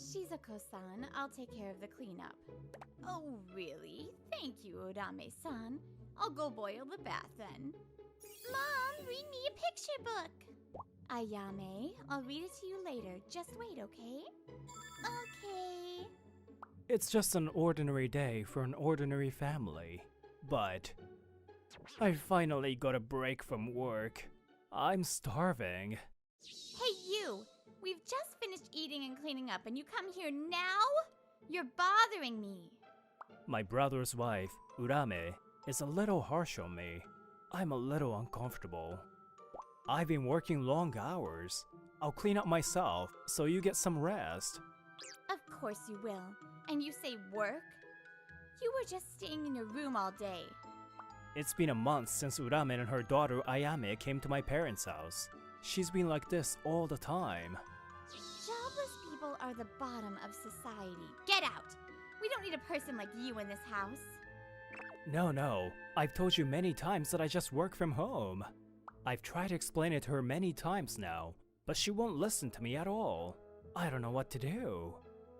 Shizuko-san, I'll take care of the cleanup. Oh, really? Thank you, Urame-san. I'll go boil the bath then. Mom, read me a picture book. Ayame, I'll read it to you later. Just wait, okay? Okay. It's just an ordinary day for an ordinary family. But I finally got a break from work. I'm starving. Hey, you! We've just finished eating and cleaning up, and you come here now? You're bothering me. My brother's wife, Urame, is a little harsh on me. I'm a little uncomfortable. I've been working long hours. I'll clean up myself, so you get some rest. Of course you will. And you say work? You were just staying in your room all day. It's been a month since Urame and her daughter Ayame came to my parents' house. She's been like this all the time. Jobless people are the bottom of society. Get out! We don't need a person like you in this house. No. I've told you many times that I just work from home. I've tried to explain it to her many times now, but she won't listen to me at all. I don't know what to do.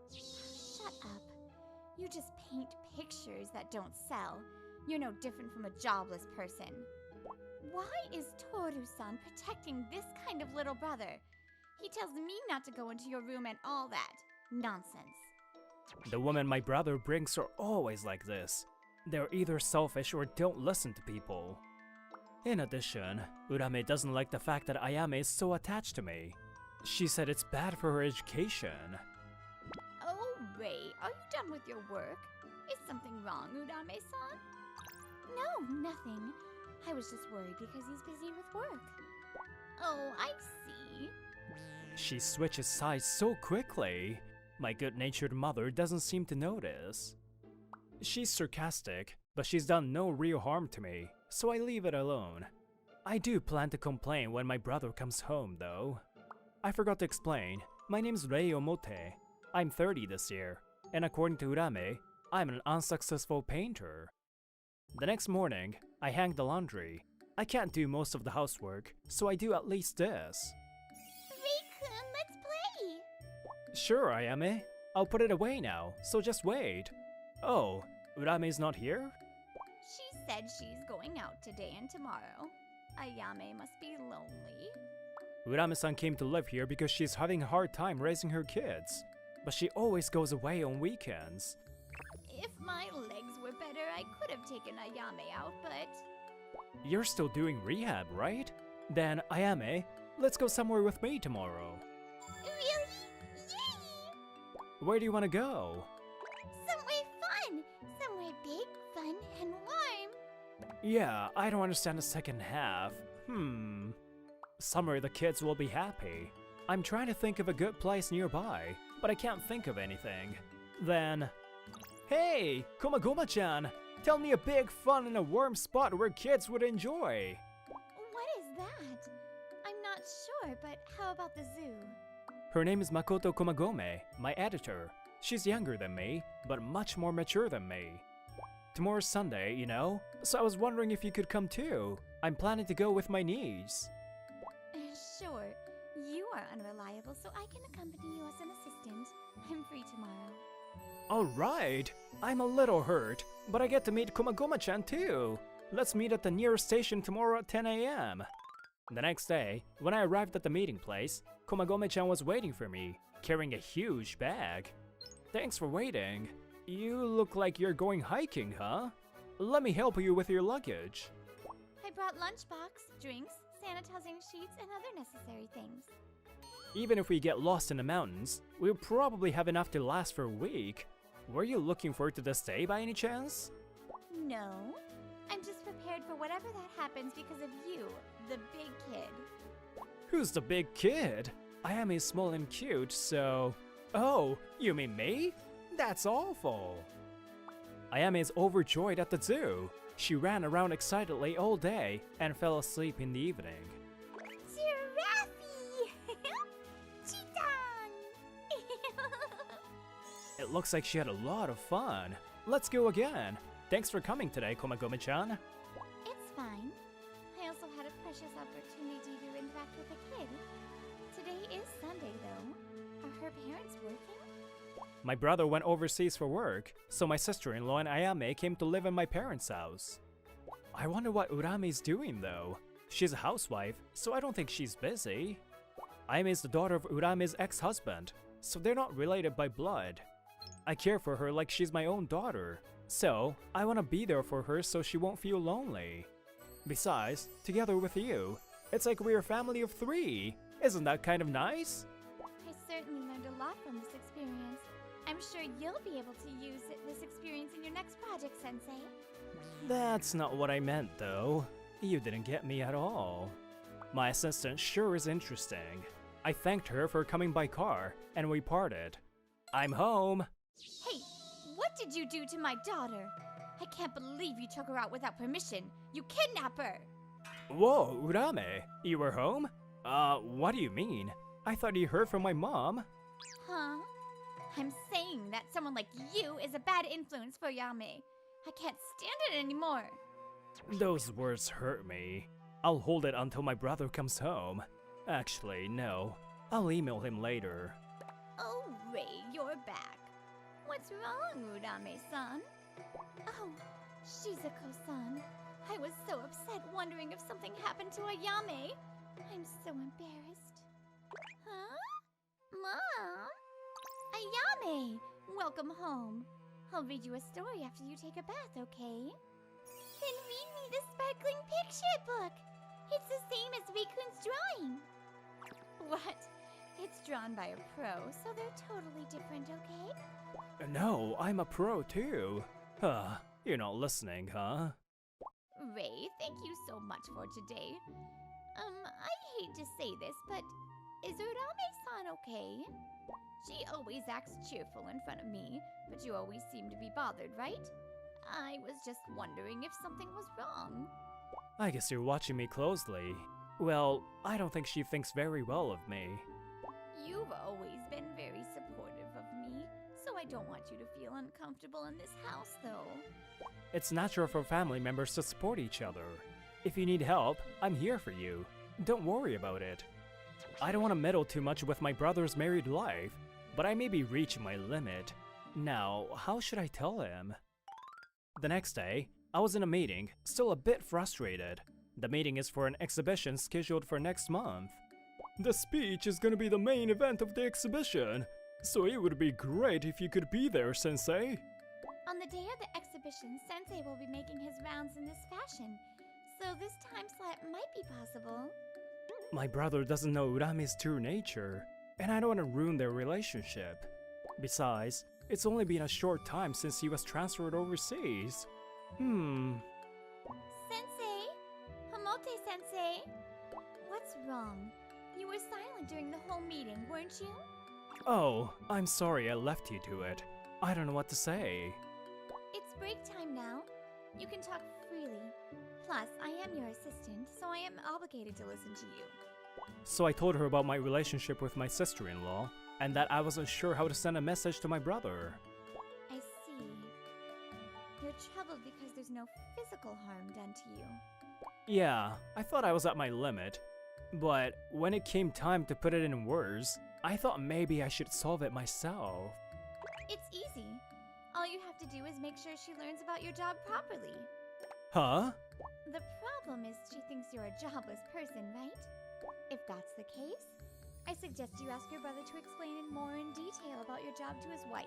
Shut up. You just paint pictures that don't sell. You're no different from a jobless person. Why is Toru-san protecting this kind of little brother? He tells me not to go into your room and all that. Nonsense. The women my brother brings are always like this. They're either selfish or don't listen to people. In addition, Urame doesn't like the fact that Ayame is so attached to me. She said it's bad for her education. Oh, Ray, are you done with your work? Is something wrong, Urame-san? No, nothing. I was just worried because he's busy with work. Oh, I see. She switches sides so quickly. My good-natured mother doesn't seem to notice. She's sarcastic, but she's done no real harm to me, so I leave it alone. I do plan to complain when my brother comes home, though. I forgot to explain, my name's Rei Omote. I'm 30 this year, and according to Urame, I'm an unsuccessful painter. The next morning, I hang the laundry. I can't do most of the housework, so I do at least this. Ray-kun, let's play! Sure, Ayame. I'll put it away now, so just wait. Oh, Urame's not here? She said she's going out today and tomorrow. Ayame must be lonely. Urame-san came to live here because she's having a hard time raising her kids. But she always goes away on weekends. If my legs were better, I could have taken Ayame out, but... You're still doing rehab, right? Then, Ayame, let's go somewhere with me tomorrow. Really? Yay! Where do you want to go? Somewhere fun! Somewhere big, fun, and warm. Yeah, I don't understand the second half. Somewhere the kids will be happy. I'm trying to think of a good place nearby, but I can't think of anything. Then... Hey, Komagoma-chan! Tell me a big, fun, and a warm spot where kids would enjoy! What is that? I'm not sure, but how about the zoo? Her name is Makoto Komagome, my editor. She's younger than me, but much more mature than me. Tomorrow's Sunday, you know, so I was wondering if you could come too. I'm planning to go with my niece. Sure. You are unreliable, so I can accompany you as an assistant. I'm free tomorrow. Alright! I'm a little hurt, but I get to meet Komagoma-chan too! Let's meet at the nearest station tomorrow at 10 AM. The next day, when I arrived at the meeting place, Komagome-chan was waiting for me, carrying a huge bag. Thanks for waiting. You look like you're going hiking, huh? Let me help you with your luggage. I brought lunchbox, drinks, sanitizing sheets, and other necessary things. Even if we get lost in the mountains, we'll probably have enough to last for a week. Were you looking forward to this day by any chance? No. I'm just prepared for whatever that happens because of you, the big kid. Who's the big kid? Ayame is small and cute, so... Oh, you mean me? That's awful. Ayame is overjoyed at the zoo. She ran around excitedly all day and fell asleep in the evening. It looks like she had a lot of fun. Let's go again. Thanks for coming today, Komagome-chan. It's fine. I also had a precious opportunity to interact with a kid. Today is Sunday, though. Are her parents working? My brother went overseas for work, so my sister-in-law and Ayame came to live in my parents' house. I wonder what Urame's doing though. She's a housewife, so I don't think she's busy. Ayame is the daughter of Urame's ex-husband, so they're not related by blood. I care for her like she's my own daughter, so I want to be there for her so she won't feel lonely. Besides, together with you, it's like we're a family of 3. Isn't that kind of nice? I certainly learned a lot from this experience. I'm sure you'll be able to use this experience in your next project, Sensei. That's not what I meant though. You didn't get me at all. My assistant sure is interesting. I thanked her for coming by car, and we parted. I'm home! Hey, what did you do to my daughter? I can't believe you took her out without permission. You kidnapper! Whoa, Urame, you were home? What do you mean? I thought you heard from my mom. Huh? I'm saying that someone like you is a bad influence for Yame. I can't stand it anymore. Those words hurt me. I'll hold it until my brother comes home. Actually, no. I'll email him later. Oh, Ray, you're back. What's wrong, Urame-san? Oh, Shizuko-san. I was so upset wondering if something happened to Ayame. I'm so embarrassed. Huh? Mom? Ayame! Welcome home. I'll read you a story after you take a bath, okay? Then read me the sparkling picture book. It's the same as Rikun's drawing. What? It's drawn by a pro, so they're totally different, okay? No, I'm a pro too. You're not listening, huh? Ray, thank you so much for today. I hate to say this, but is Urame-san okay? She always acts cheerful in front of me, but you always seem to be bothered, right? I was just wondering if something was wrong. I guess you're watching me closely. Well, I don't think she thinks very well of me. You've always been very supportive of me, so I don't want you to feel uncomfortable in this house, though. It's natural for family members to support each other. If you need help, I'm here for you. Don't worry about it. I don't want to meddle too much with my brother's married life, but I may be reaching my limit. Now, how should I tell him? The next day, I was in a meeting, still a bit frustrated. The meeting is for an exhibition scheduled for next month. The speech is gonna be the main event of the exhibition, so it would be great if you could be there, Sensei. On the day of the exhibition, Sensei will be making his rounds in this fashion, so this time slot might be possible. My brother doesn't know Urame's true nature, and I don't want to ruin their relationship. Besides, it's only been a short time since he was transferred overseas. Sensei? Hamote-sensei? What's wrong? You were silent during the whole meeting, weren't you? Oh, I'm sorry I left you to it. I don't know what to say. It's break time now. You can talk freely. Plus, I am your assistant, so I am obligated to listen to you. So I told her about my relationship with my sister-in-law, and that I wasn't sure how to send a message to my brother. I see. You're troubled because there's no physical harm done to you. Yeah, I thought I was at my limit. But when it came time to put it in words, I thought maybe I should solve it myself. It's easy. All you have to do is make sure she learns about your job properly. Huh? The problem is she thinks you're a jobless person, right? If that's the case, I suggest you ask your brother to explain in more in detail about your job to his wife.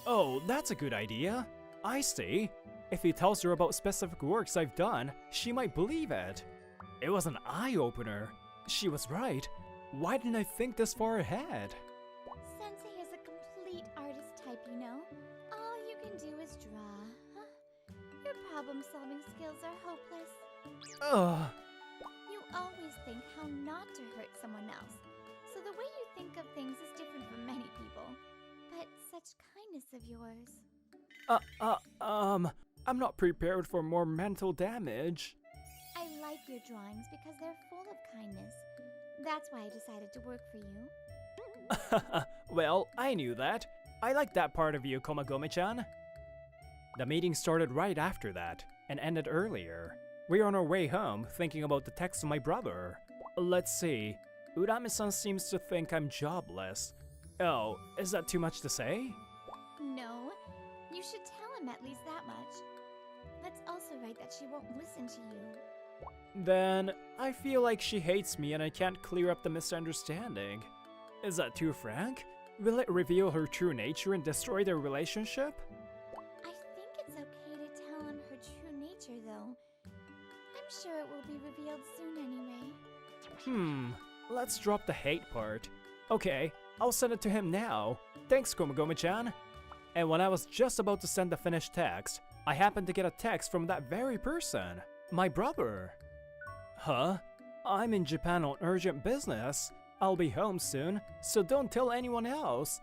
Oh, that's a good idea. I see. If he tells her about specific works I've done, she might believe it. It was an eye-opener. She was right. Why didn't I think this far ahead? Sensei is a complete artist type, you know. All you can do is draw. Your problem-solving skills are hopeless. Ugh. You always think how not to hurt someone else. So the way you think of things is different from many people. But such kindness of yours. I'm not prepared for more mental damage. I like your drawings because they're full of kindness. That's why I decided to work for you. Well, I knew that. I like that part of you, Komagome-chan. The meeting started right after that, and ended earlier. We're on our way home, thinking about the text of my brother. Let's see. Urame-san seems to think I'm jobless. Oh, is that too much to say? No, you should tell him at least that much. Let's also write that she won't listen to you. Then, I feel like she hates me and I can't clear up the misunderstanding. Is that too frank? Will it reveal her true nature and destroy their relationship? I think it's okay to tell him her true nature, though. I'm sure it will be revealed soon anyway. Let's drop the hate part. Okay, I'll send it to him now. Thanks, Komagome-chan. And when I was just about to send the finished text, I happened to get a text from that very person. My brother. Huh? I'm in Japan on urgent business. I'll be home soon, so don't tell anyone else.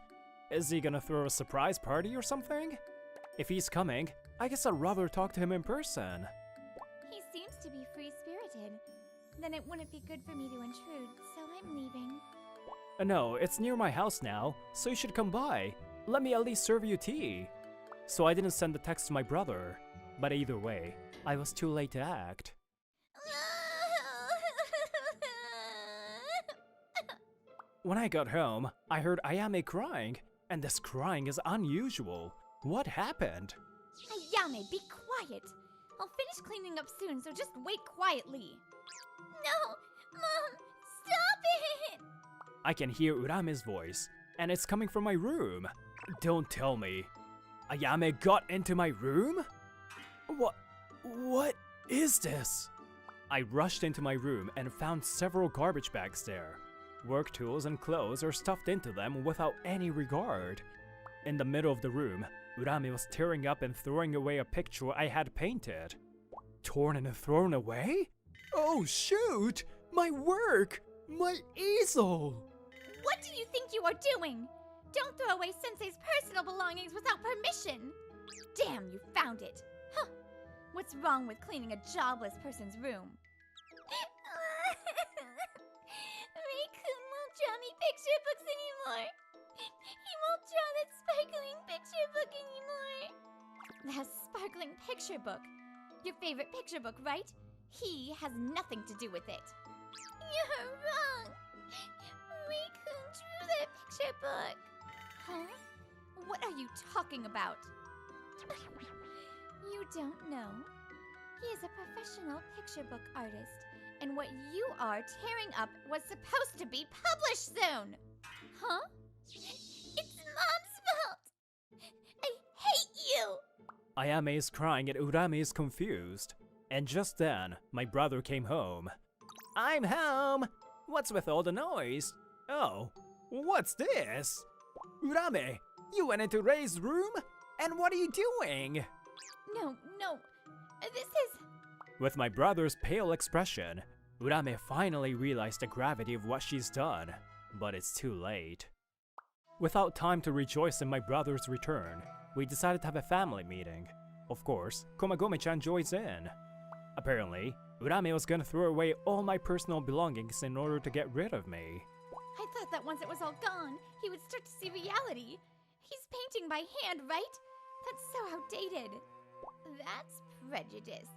Is he gonna throw a surprise party or something? If he's coming, I guess I'd rather talk to him in person. He seems to be free-spirited. Then it wouldn't be good for me to intrude, so I'm leaving. No, it's near my house now, so you should come by. Let me at least serve you tea. So I didn't send the text to my brother. But either way, I was too late to act. When I got home, I heard Ayame crying, and this crying is unusual. What happened? Ayame, be quiet! I'll finish cleaning up soon, so just wait quietly. No! Mom! Stop it! I can hear Urame's voice, and it's coming from my room. Don't tell me. Ayame got into my room? What is this? I rushed into my room and found several garbage bags there. Work tools and clothes are stuffed into them without any regard. In the middle of the room, Urame was tearing up and throwing away a picture I had painted. Torn and thrown away? Oh shoot! My work! My easel! What do you think you are doing? Don't throw away Sensei's personal belongings without permission! Damn, you found it! Huh! What's wrong with cleaning a jobless person's room? Ray-kun won't draw me picture books anymore! He won't draw that sparkling picture book anymore! That sparkling picture book? Your favorite picture book, right? He has nothing to do with it. You're wrong! Ray-kun drew that picture book! Huh? What are you talking about? You don't know. He is a professional picture book artist, and what you are tearing up was supposed to be published soon! Huh? It's Mom's fault! I hate you! Ayame is crying and Urame is confused. And just then, my brother came home. I'm home! What's with all the noise? Oh, what's this? Urame, you went into Rei's room? And what are you doing? No, this is... With my brother's pale expression, Urame finally realized the gravity of what she's done, but it's too late. Without time to rejoice in my brother's return, we decided to have a family meeting. Of course, Komagome-chan joins in. Apparently, Urame was gonna throw away all my personal belongings in order to get rid of me. I thought that once it was all gone, he would start to see reality. He's painting by hand, right? That's so outdated. That's prejudice.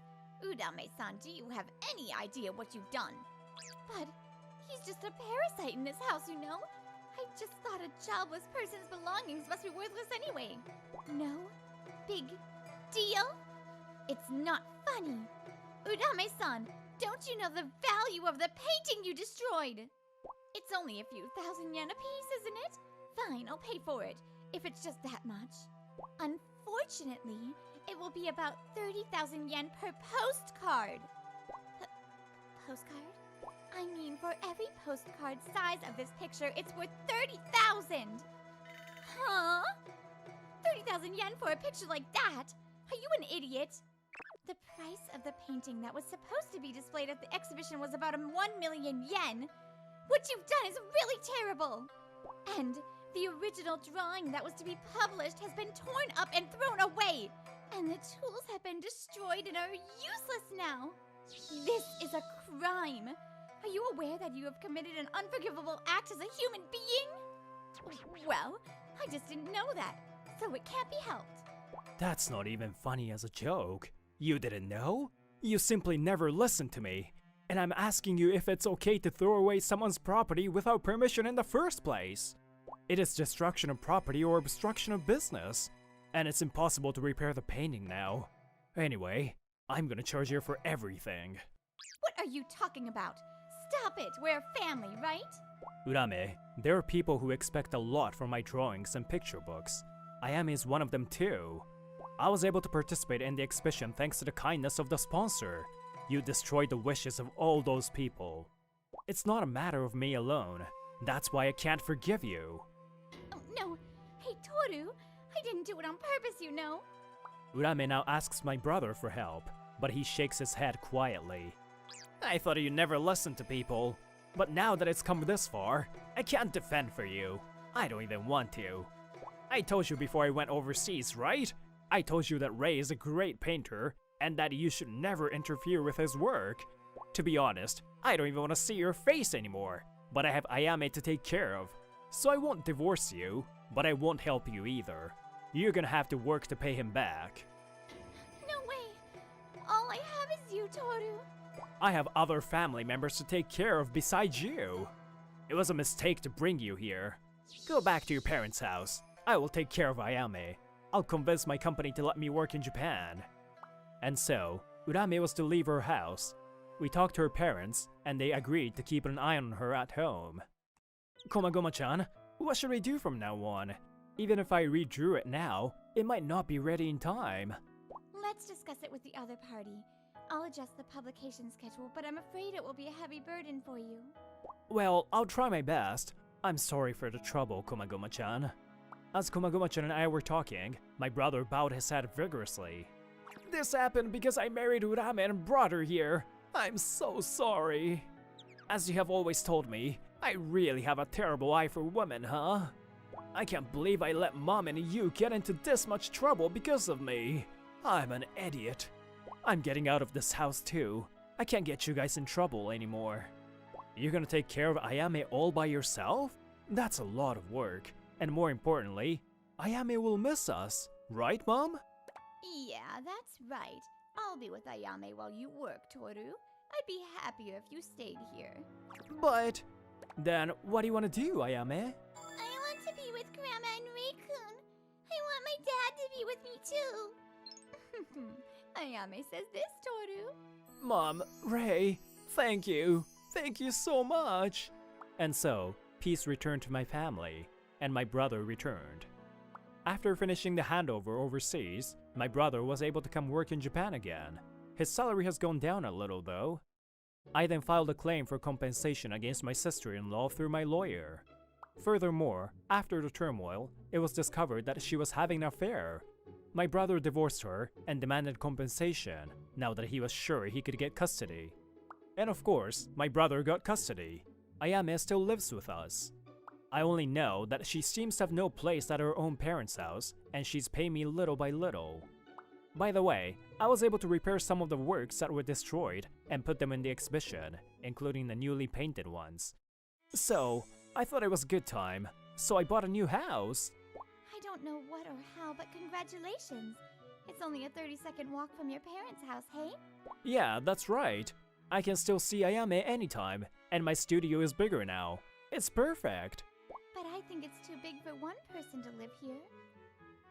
Urame-san, do you have any idea what you've done? But he's just a parasite in this house, you know? I just thought a jobless person's belongings must be worthless anyway. No big deal? It's not funny. Urame-san, don't you know the value of the painting you destroyed? It's only a few thousand yen apiece, isn't it? Fine, I'll pay for it, if it's just that much. Unfortunately, it will be about 30,000 yen per postcard. Postcard? I mean, for every postcard size of this picture, it's worth 30,000! Huh? 30,000 yen for a picture like that? Are you an idiot? The price of the painting that was supposed to be displayed at the exhibition was about 1 million yen. What you've done is really terrible! And the original drawing that was to be published has been torn up and thrown away! And the tools have been destroyed and are useless now! This is a crime! Are you aware that you have committed an unforgivable act as a human being? Well, I just didn't know that, so it can't be helped. That's not even funny as a joke. You didn't know? You simply never listened to me. And I'm asking you if it's okay to throw away someone's property without permission in the first place. It is destruction of property or obstruction of business, and it's impossible to repair the painting now. Anyway, I'm gonna charge you for everything. What are you talking about? Stop it! We're a family, right? Urame, there are people who expect a lot from my drawings and picture books. Ayame is one of them too. I was able to participate in the exhibition thanks to the kindness of the sponsor. You destroyed the wishes of all those people. It's not a matter of me alone. That's why I can't forgive you. Oh, no. Hey, Toru, I didn't do it on purpose, you know. Urame now asks my brother for help, but he shakes his head quietly. I thought you never listened to people. But now that it's come this far, I can't defend for you. I don't even want to. I told you before I went overseas, right? I told you that Ray is a great painter, and that you should never interfere with his work. To be honest, I don't even want to see your face anymore, but I have Ayame to take care of. So I won't divorce you, but I won't help you either. You're gonna have to work to pay him back. No way! All I have is you, Toru. I have other family members to take care of besides you. It was a mistake to bring you here. Go back to your parents' house. I will take care of Ayame. I'll convince my company to let me work in Japan. And so, Urame was to leave her house. We talked to her parents, and they agreed to keep an eye on her at home. Komagoma-chan, what should I do from now on? Even if I redrew it now, it might not be ready in time. Let's discuss it with the other party. I'll adjust the publication schedule, but I'm afraid it will be a heavy burden for you. Well, I'll try my best. I'm sorry for the trouble, Komagoma-chan. As Komagoma-chan and I were talking, my brother bowed his head vigorously. This happened because I married Urame and brought her here. I'm so sorry. As you have always told me, I really have a terrible eye for women, huh? I can't believe I let Mom and you get into this much trouble because of me. I'm an idiot. I'm getting out of this house too. I can't get you guys in trouble anymore. You're gonna take care of Ayame all by yourself? That's a lot of work. And more importantly, Ayame will miss us, right, Mom? Yeah, that's right. I'll be with Ayame while you work, Toru. I'd be happier if you stayed here. But then what do you want to do, Ayame? I want to be with Grandma and Ray-kun. I want my dad to be with me too. Ayame says this, Toru. Mom, Ray, thank you. Thank you so much. And so, peace returned to my family, and my brother returned. After finishing the handover overseas, my brother was able to come work in Japan again. His salary has gone down a little though. I then filed a claim for compensation against my sister-in-law through my lawyer. Furthermore, after the turmoil, it was discovered that she was having an affair. My brother divorced her and demanded compensation, now that he was sure he could get custody. And of course, my brother got custody. Ayame still lives with us. I only know that she seems to have no place at her own parents' house, and she's paying me little by little. By the way, I was able to repair some of the works that were destroyed and put them in the exhibition, including the newly painted ones. So, I thought it was a good time, so I bought a new house. I don't know what or how, but congratulations. It's only a 30-second walk from your parents' house, hey? Yeah, that's right. I can still see Ayame anytime, and my studio is bigger now. It's perfect. But I think it's too big for one person to live here.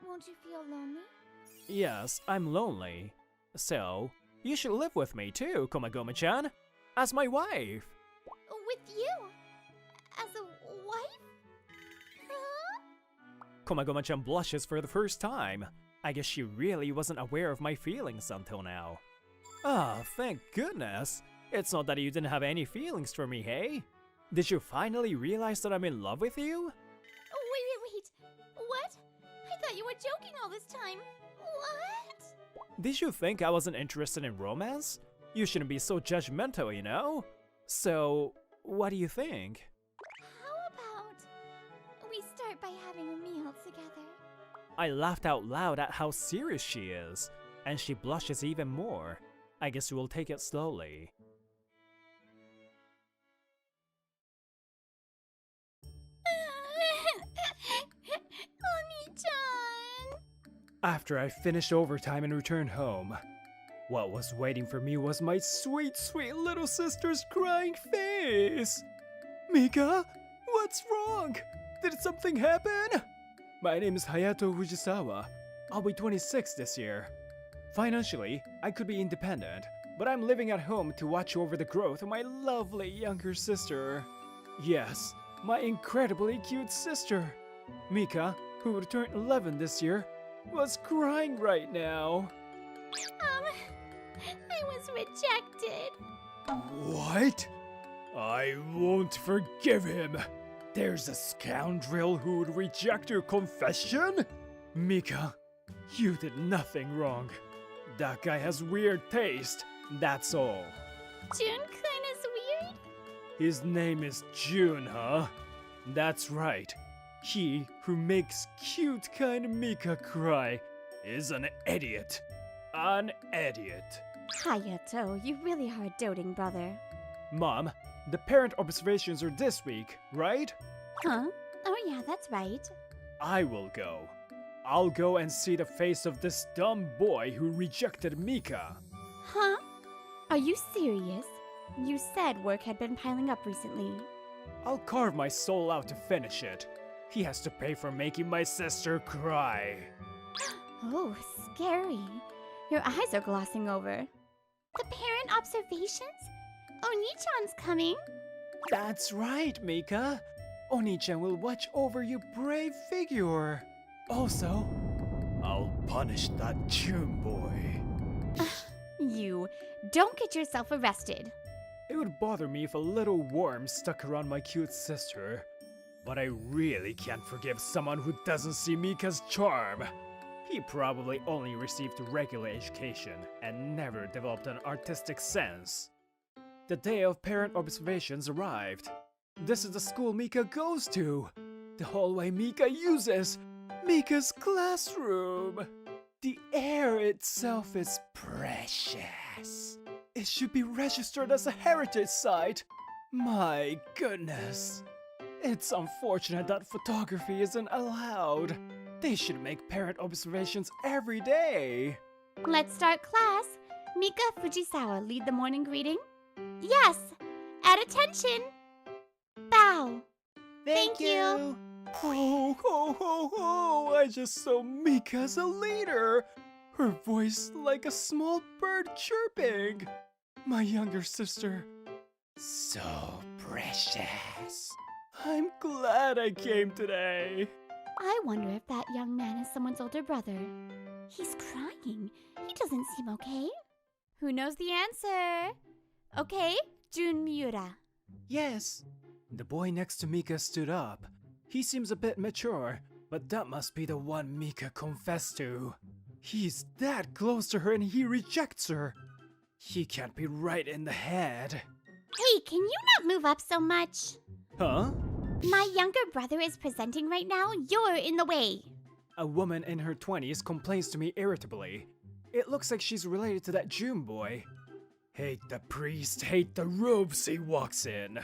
Won't you feel lonely? Yes, I'm lonely. So, you should live with me too, Komagoma-chan, as my wife. With you? As a wife? Huh? Komagoma-chan blushes for the first time. I guess she really wasn't aware of my feelings until now. Ah, thank goodness. It's not that you didn't have any feelings for me, hey? Did you finally realize that I'm in love with you? Wait. What? I thought you were joking all this time. What? Did you think I wasn't interested in romance? You shouldn't be so judgmental, you know? So, what do you think? How about we start by having a meal together? I laughed out loud at how serious she is, and she blushes even more. I guess we'll take it slowly. Oni-chan! After I finished overtime and returned home, what was waiting for me was my sweet, sweet little sister's crying face. Mika, what's wrong? Did something happen? My name is Hayato Fujisawa. I'll be 26 this year. Financially, I could be independent, but I'm living at home to watch over the growth of my lovely younger sister. Yes, my incredibly cute sister. Mika, who will turn 11 this year, was crying right now. I was rejected. What? I won't forgive him. There's a scoundrel who would reject your confession? Mika, you did nothing wrong. That guy has weird taste, that's all. Jun-kun is weird? His name is Jun, huh? That's right. He who makes cute kind Mika cry is an idiot. An idiot. Hayato, you really are a doting brother. Mom, the parent observations are this week, right? Huh? Oh yeah, that's right. I will go. I'll go and see the face of this dumb boy who rejected Mika. Huh? Are you serious? You said work had been piling up recently. I'll carve my soul out to finish it. He has to pay for making my sister cry. Oh, scary. Your eyes are glossing over. The parent observations? Oni-chan's coming. That's right, Mika. Oni-chan will watch over your brave figure. Also, I'll punish that Jun boy. You, don't get yourself arrested. It would bother me if a little worm stuck around my cute sister. But I really can't forgive someone who doesn't see Mika's charm. He probably only received regular education and never developed an artistic sense. The day of parent observations arrived. This is the school Mika goes to. The hallway Mika uses. Mika's classroom. The air itself is precious. It should be registered as a heritage site. My goodness. It's unfortunate that photography isn't allowed. They should make parent observations every day. Let's start class. Mika Fujisawa, lead the morning greeting. Yes, at attention. Bow. Thank you. Ho, ho, ho, ho! I just saw Mika as a leader. Her voice like a small bird chirping. My younger sister. So precious. I'm glad I came today. I wonder if that young man is someone's older brother. He's crying. He doesn't seem okay. Who knows the answer? Okay, Jun Miura. Yes. The boy next to Mika stood up. He seems a bit mature, but that must be the one Mika confessed to. He's that close to her and he rejects her. He can't be right in the head. Hey, can you not move up so much? Huh? My younger brother is presenting right now. You're in the way. A woman in her 20s complains to me irritably. It looks like she's related to that June boy. Hate the priest, hate the robes he walks in.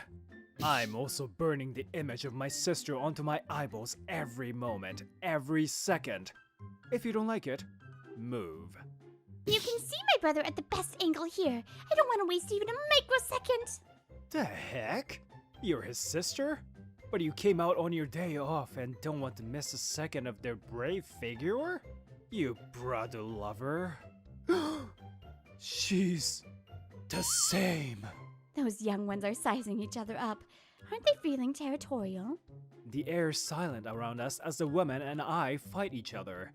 I'm also burning the image of my sister onto my eyeballs every moment, every second. If you don't like it, move. You can see my brother at the best angle here. I don't want to waste even a microsecond. The heck? You're his sister? But you came out on your day off and don't want to miss a second of their brave figure? You brother lover. She's the same. Those young ones are sizing each other up. Aren't they feeling territorial? The air is silent around us as the woman and I fight each other.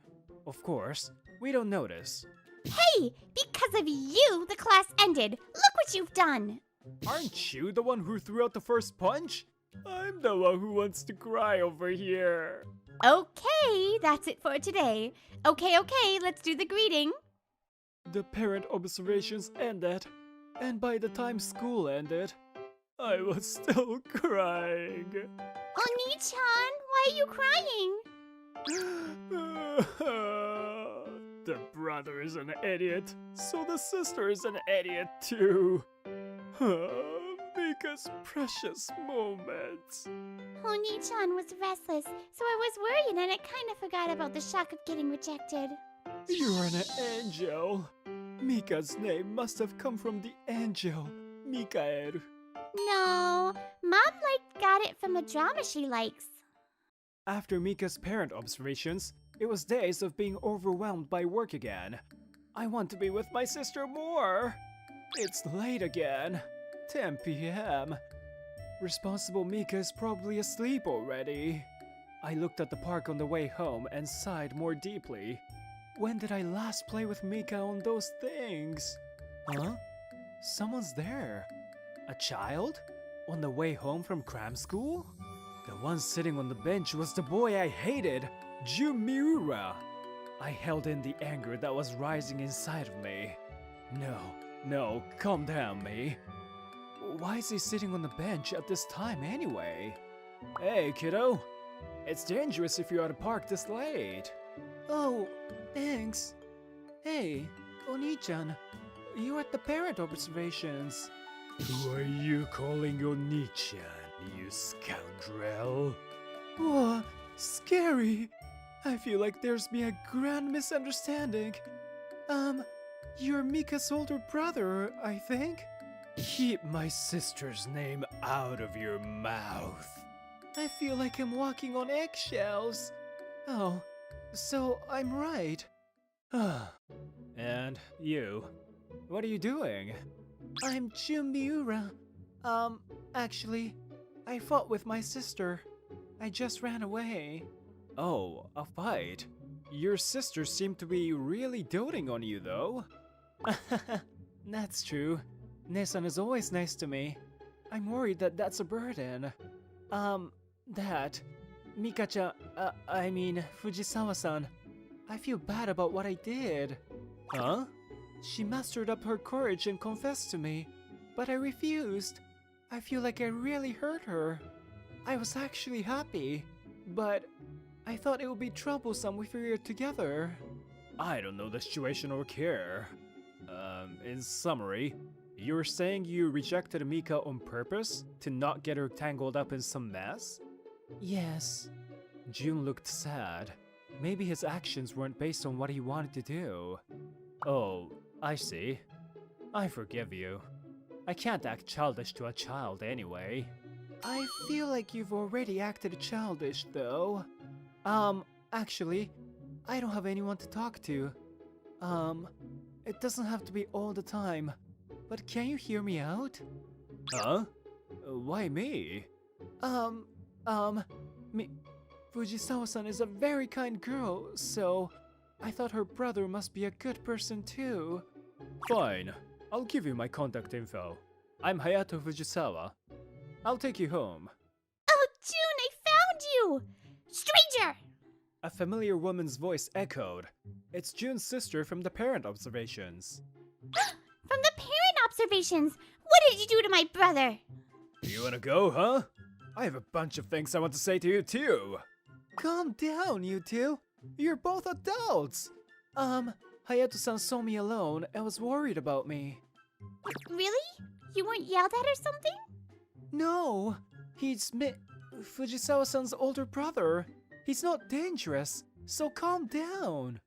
Of course, we don't notice. Hey! Because of you, the class ended. Look what you've done. Aren't you the one who threw out the first punch? I'm the one who wants to cry over here. Okay, that's it for today. Okay, let's do the greeting. The parent observations ended, and by the time school ended, I was still crying. Oni-chan, why are you crying? The brother is an idiot, so the sister is an idiot too. Mika's precious moments. Oni-chan was restless, so I was worried and I kind of forgot about the shock of getting rejected. You're an angel. Mika's name must have come from the angel, Mikael. No, Mom got it from a drama she likes. After Mika's parent observations, it was days of being overwhelmed by work again. I want to be with my sister more. It's late again. 10 p.m. Responsible Mika is probably asleep already. I looked at the park on the way home and sighed more deeply. When did I last play with Mika on those things? Huh? Someone's there. A child? On the way home from cram school? The one sitting on the bench was the boy I hated, Jun Miura. I held in the anger that was rising inside of me. No, calm down, me. Why is he sitting on the bench at this time anyway? Hey, kiddo. It's dangerous if you're at a park this late. Oh, thanks. Hey, Oni-chan, you at the parent observations. Who are you calling Oni-chan, you scoundrel? Whoa, scary. I feel like there's been a grand misunderstanding. You're Mika's older brother, I think? Keep my sister's name out of your mouth. I feel like I'm walking on eggshells. Oh, so I'm right. And you? What are you doing? I'm Jun Miura. Actually, I fought with my sister. I just ran away. Oh, a fight? Your sister seemed to be really doting on you, though. That's true. Ne-san is always nice to me. I'm worried that that's a burden. Mika-chan, Fujisawa-san. I feel bad about what I did. Huh? She mustered up her courage and confessed to me, but I refused. I feel like I really hurt her. I was actually happy, but I thought it would be troublesome if we were together. I don't know the situation or care. In summary, you were saying you rejected Mika on purpose to not get her tangled up in some mess? Yes. Jun looked sad. Maybe his actions weren't based on what he wanted to do. Oh, I see. I forgive you. I can't act childish to a child anyway. I feel like you've already acted childish, though. Actually, I don't have anyone to talk to. It doesn't have to be all the time. But can you hear me out? Huh? Why me? Fujisawa-san is a very kind girl, so I thought her brother must be a good person too. Fine. I'll give you my contact info. I'm Hayato Fujisawa. I'll take you home. Oh, Jun, I found you! Stranger! A familiar woman's voice echoed. It's Jun's sister from the parent observations. From the parent observations! What did you do to my brother? You wanna go, huh? I have a bunch of things I want to say to you too. Calm down, you two. You're both adults. Hayato-san saw me alone and was worried about me. Really? You weren't yelled at or something? No, he's Fujisawa-san's older brother. He's not dangerous, so calm down.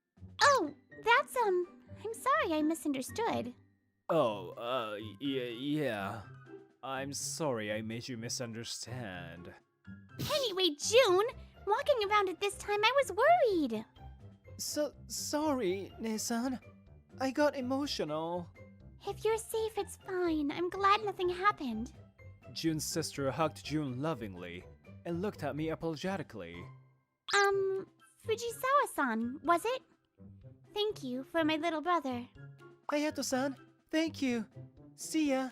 Oh, that's, I'm sorry I misunderstood. Oh, yeah. I'm sorry I made you misunderstand. Anyway, Jun, walking around at this time I was worried. Sorry, Ne-san. I got emotional. If you're safe, it's fine. I'm glad nothing happened. Jun's sister hugged Jun lovingly and looked at me apologetically. Fujisawa-san, was it? Thank you for my little brother. Hayato-san, thank you. See ya.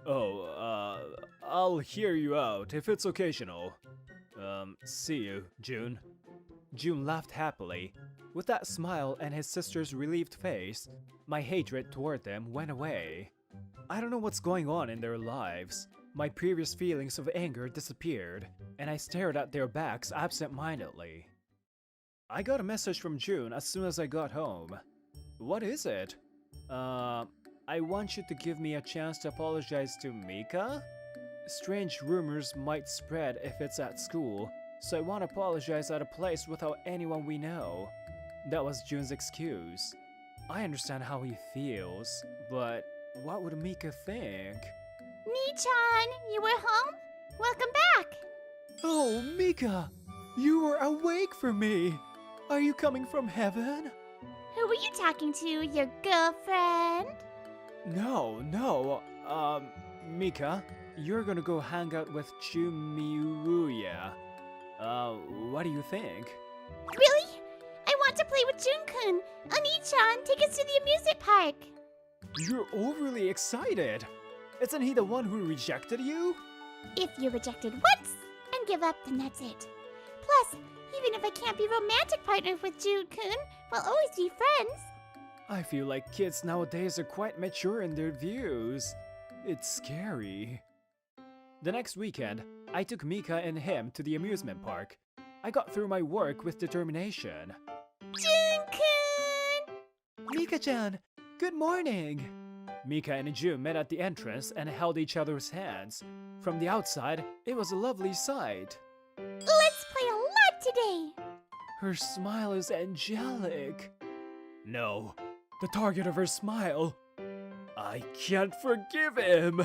Oh, I'll hear you out if it's occasional. See you, Jun. Jun laughed happily. With that smile and his sister's relieved face, my hatred toward them went away. I don't know what's going on in their lives. My previous feelings of anger disappeared, and I stared at their backs absent-mindedly. I got a message from Jun as soon as I got home. What is it? I want you to give me a chance to apologize to Mika? Strange rumors might spread if it's at school, so I want to apologize at a place without anyone we know. That was Jun's excuse. I understand how he feels, but what would Mika think? Mi-chan, you were home? Welcome back! Oh, Mika! You are awake for me! Are you coming from heaven? Who were you talking to? Your girlfriend? No. Mika, you're gonna go hang out with Chumiruya. What do you think? Really? I want to play with Jun-kun. Oni-chan, take us to the amusement park. You're overly excited! Isn't he the one who rejected you? If you're rejected once and give up, then that's it. Plus, even if I can't be romantic partners with Jun-kun, we'll always be friends. I feel like kids nowadays are quite mature in their views. It's scary. The next weekend, I took Mika and him to the amusement park. I got through my work with determination. Jun-kun! Mika-chan, good morning! Mika and Jun met at the entrance and held each other's hands. From the outside, it was a lovely sight. Let's play a lot today! Her smile is angelic. No, the target of her smile. I can't forgive him!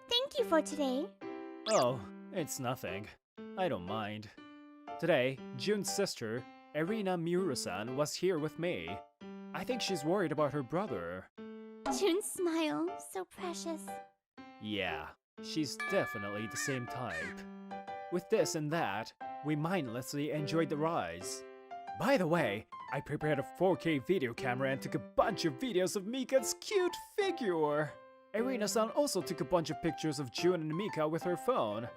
Thank you for today. Oh, it's nothing. I don't mind. Today, Jun's sister, Erina Miura-san, was here with me. I think she's worried about her brother. Jun's smile, so precious. Yeah, she's definitely the same type. With this and that, we mindlessly enjoyed the rise. By the way, I prepared a 4K video camera and took a bunch of videos of Mika's cute figure. Erina-san also took a bunch of pictures of Jun and Mika with her phone.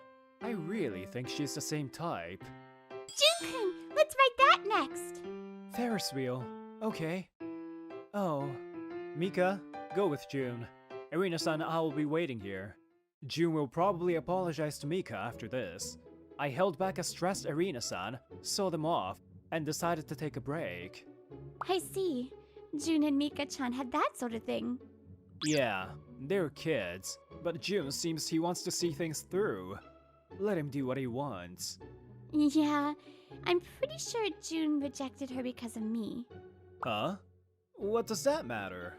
I really think she's the same type. Jun-kun, let's ride that next. Ferris wheel. Okay. Oh. Mika, go with Jun. Erina-san and I will be waiting here. Jun will probably apologize to Mika after this. I held back a stressed Erina-san, saw them off, and decided to take a break. I see. Jun and Mika-chan had that sort of thing. Yeah, they're kids, but Jun seems he wants to see things through. Let him do what he wants. Yeah, I'm pretty sure Jun rejected her because of me. Huh? What does that matter?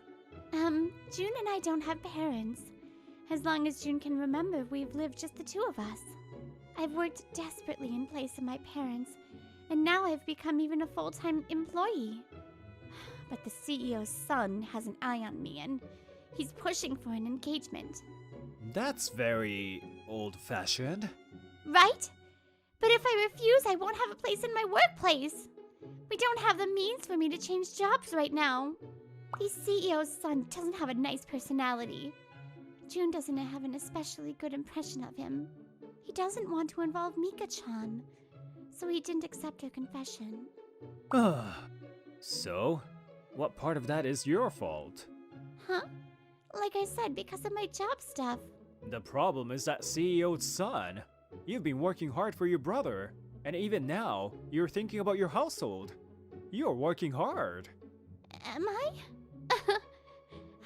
Jun and I don't have parents. As long as Jun can remember, we've lived just the two of us. I've worked desperately in place of my parents, and now I've become even a full-time employee. But the CEO's son has an eye on me, and he's pushing for an engagement. That's very old-fashioned. Right? But if I refuse, I won't have a place in my workplace. We don't have the means for me to change jobs right now. The CEO's son doesn't have a nice personality. Jun doesn't have an especially good impression of him. He doesn't want to involve Mika-chan, so he didn't accept her confession. So, what part of that is your fault? Huh? Like I said, because of my job stuff. The problem is that CEO's son. You've been working hard for your brother, and even now, you're thinking about your household. You're working hard. Am I?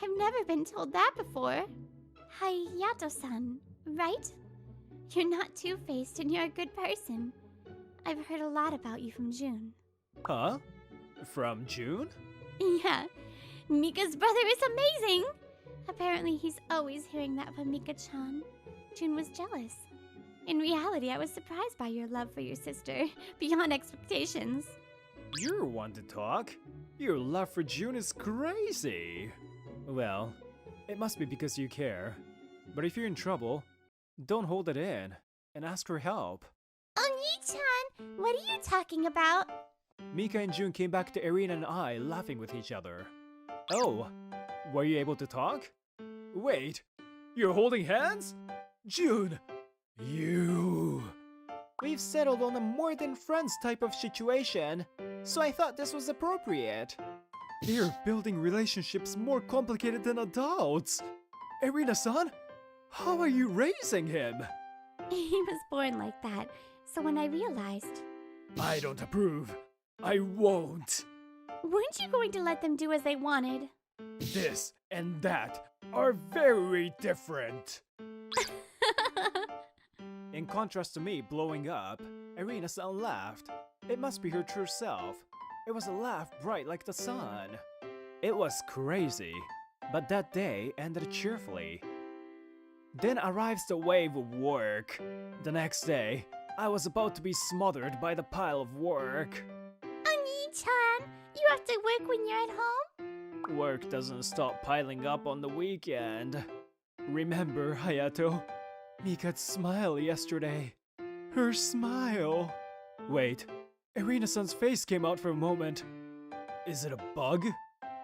I've never been told that before. Hayato-san, right? You're not two-faced and you're a good person. I've heard a lot about you from Jun. Huh? From Jun? Yeah, Mika's brother is amazing! Apparently he's always hearing that from Mika-chan. Jun was jealous. In reality, I was surprised by your love for your sister, beyond expectations. You're one to talk. Your love for Jun is crazy. Well, it must be because you care. But if you're in trouble, don't hold it in and ask for help. Oni-chan, what are you talking about? Mika and Jun came back to Erina and I laughing with each other. Oh, were you able to talk? Wait, you're holding hands? Jun, you... We've settled on a more than friends type of situation, so I thought this was appropriate. They're building relationships more complicated than adults. Erina-san, how are you raising him? He was born like that, so when I realized... I don't approve. I won't. Weren't you going to let them do as they wanted? This and that are very different. In contrast to me blowing up, Erina-san laughed. It must be her true self. It was a laugh bright like the sun. It was crazy, but that day ended cheerfully. Then arrives the wave of work. The next day, I was about to be smothered by the pile of work. Oni-chan, you have to work when you're at home? Work doesn't stop piling up on the weekend. Remember, Hayato? Mika's smile yesterday. Her smile. Wait, Irina-san's face came out for a moment. Is it a bug?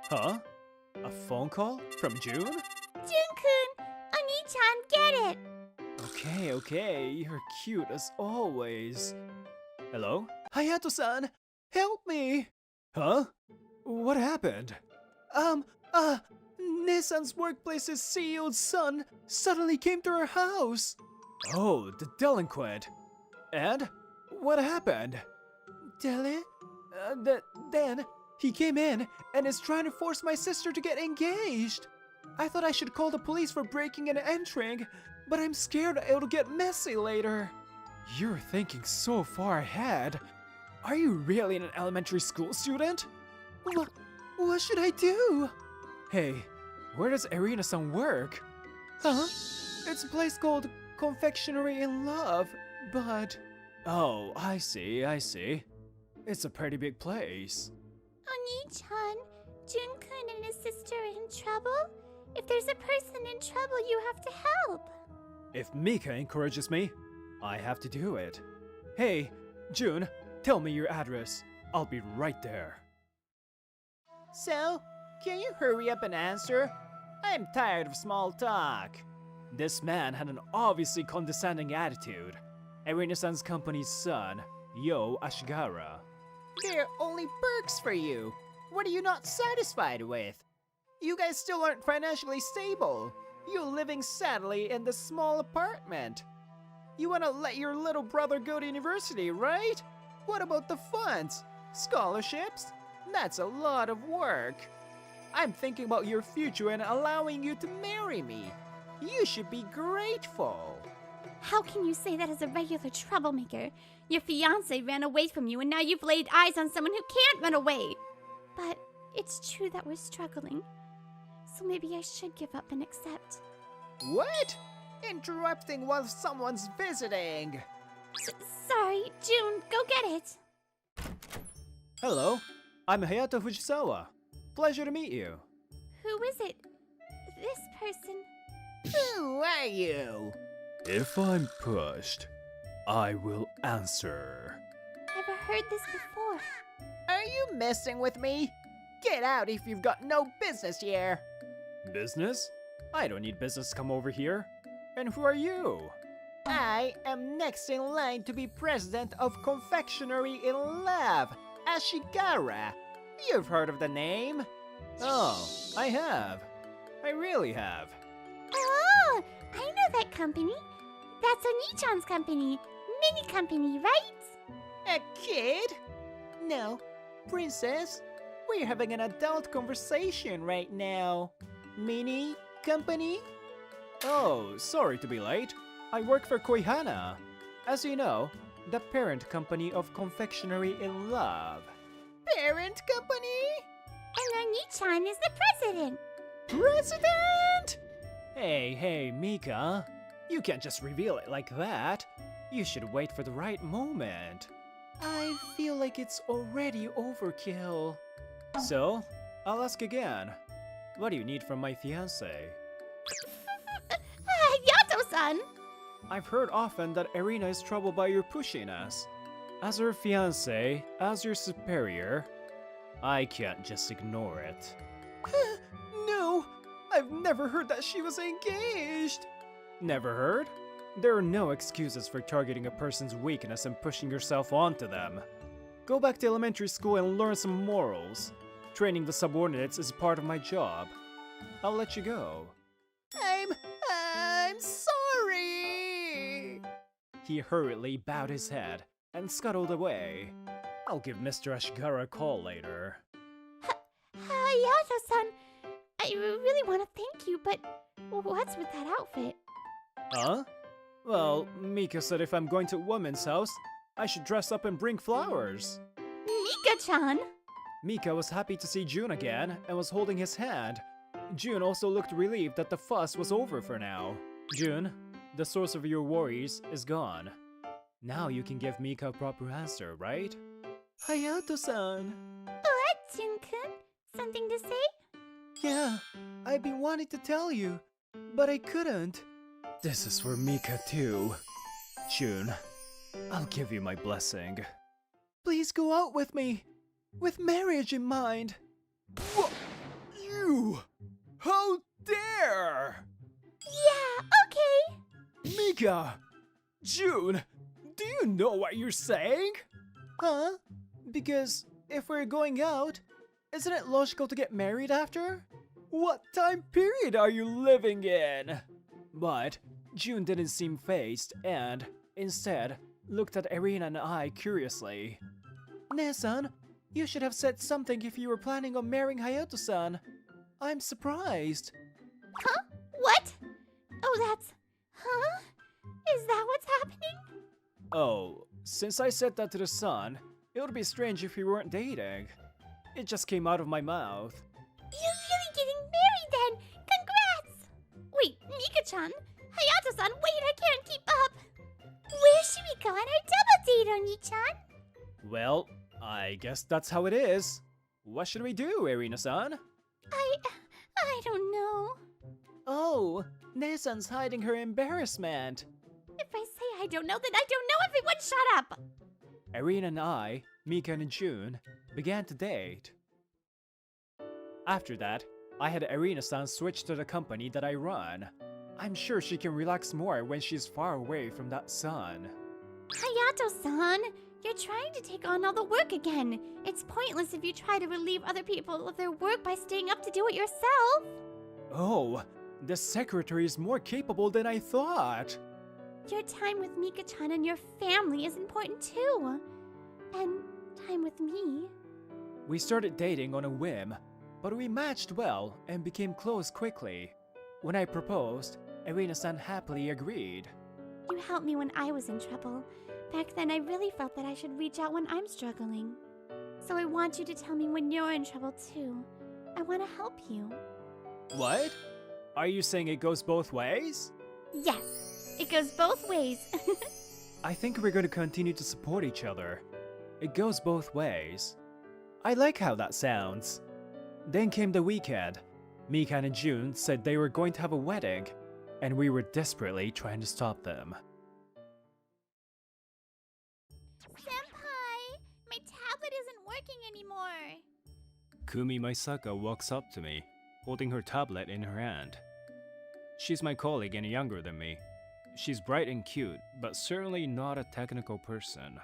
Huh? A phone call? From June? Jun-kun, Oni-chan, get it! Okay, you're cute as always. Hello? Hayato-san, help me! Huh? What happened? Nissan's workplace's CEO's son suddenly came to her house. Oh, the delinquent. And? What happened? Then he came in and is trying to force my sister to get engaged. I thought I should call the police for breaking and entering, but I'm scared it'll get messy later. You're thinking so far ahead. Are you really an elementary school student? What should I do? Hey, where does Irina-san work? Huh? It's a place called Confectionery in Love, but... Oh, I see. It's a pretty big place. Oni-chan, Jun-kun and his sister are in trouble? If there's a person in trouble, you have to help. If Mika encourages me, I have to do it. Hey, June, tell me your address. I'll be right there. So, can you hurry up and answer? I'm tired of small talk. This man had an obviously condescending attitude. Irina-san's company's son, Yo Ashigara. There are only perks for you. What are you not satisfied with? You guys still aren't financially stable. You're living sadly in this small apartment. You want to let your little brother go to university, right? What about the funds? Scholarships? That's a lot of work. I'm thinking about your future and allowing you to marry me. You should be grateful. How can you say that as a regular troublemaker? Your fiancé ran away from you and now you've laid eyes on someone who can't run away. But it's true that we're struggling. So maybe I should give up and accept. What? Interrupting while someone's visiting. Sorry, June, go get it. Hello, I'm Hayato Fujisawa. Pleasure to meet you. Who is it? This person. Who are you? If I'm pushed, I will answer. Never heard this before. Are you messing with me? Get out if you've got no business here. Business? I don't need business to come over here. And who are you? I am next in line to be president of Confectionery in Love, Ashigara. You've heard of the name? Oh, I have. I really have. Oh, I know that company. That's Oni-chan's company. Mini company, right? A kid? No, princess. We're having an adult conversation right now. Mini company? Oh, sorry to be late. I work for Koihana. As you know, the parent company of Confectionery in Love. Parent company? And Oni-chan is the president. President? Hey, Mika. You can't just reveal it like that. You should wait for the right moment. I feel like it's already overkill. So, I'll ask again. What do you need from my fiancé? Yato-san! I've heard often that Irina is troubled by your pushiness. As her fiancé, as your superior, I can't just ignore it. No! I've never heard that she was engaged! Never heard? There are no excuses for targeting a person's weakness and pushing yourself onto them. Go back to elementary school and learn some morals. Training the subordinates is part of my job. I'll let you go. I'm sorry! He hurriedly bowed his head and scuttled away. I'll give Mr. Ashigara a call later. Yato-san, I really want to thank you, but what's with that outfit? Huh? Well, Mika said if I'm going to a woman's house, I should dress up and bring flowers. Mika-chan! Mika was happy to see June again and was holding his hand. June also looked relieved that the fuss was over for now. June, the source of your worries is gone. Now you can give Mika a proper answer, right? Hayato-san! What, Jun-kun? Something to say? Yeah, I've been wanting to tell you, but I couldn't. This is for Mika too. June, I'll give you my blessing. Please go out with me, with marriage in mind. What? You? How dare! Yeah, okay! Mika! June, do you know what you're saying? Huh? Because if we're going out, isn't it logical to get married after? What time period are you living in? But June didn't seem fazed and, instead, looked at Irina and I curiously. Ne-san, you should have said something if you were planning on marrying Hayato-san. I'm surprised. Huh? What? Oh, that's... Huh? Is that what's happening? Oh, since I said that to the sun, it would be strange if we weren't dating. It just came out of my mouth. You're really getting married then! Congrats! Wait, Mika-chan? Hayato-san, wait, I can't keep up! Where should we go on our double date, Oni-chan? Well, I guess that's how it is. What should we do, Irina-san? I don't know. Oh, Ne-san's hiding her embarrassment. If I say I don't know, then I don't know. Everyone shut up! Irina and I, Mika and June, began to date. After that, I had Irina-san switch to the company that I run. I'm sure she can relax more when she's far away from that sun. Hayato-san, you're trying to take on all the work again. It's pointless if you try to relieve other people of their work by staying up to do it yourself. Oh, the secretary is more capable than I thought. Your time with Mika-chan and your family is important too. And time with me. We started dating on a whim, but we matched well and became close quickly. When I proposed, Irina-san happily agreed. You helped me when I was in trouble. Back then, I really felt that I should reach out when I'm struggling. So I want you to tell me when you're in trouble too. I want to help you. What? Are you saying it goes both ways? Yes, it goes both ways. I think we're going to continue to support each other. It goes both ways. I like how that sounds. Then came the weekend. Mika and June said they were going to have a wedding, and we were desperately trying to stop them. Senpai, my tablet isn't working anymore. Kumi Maisaka walks up to me, holding her tablet in her hand. She's my colleague and younger than me. She's bright and cute, but certainly not a technical person.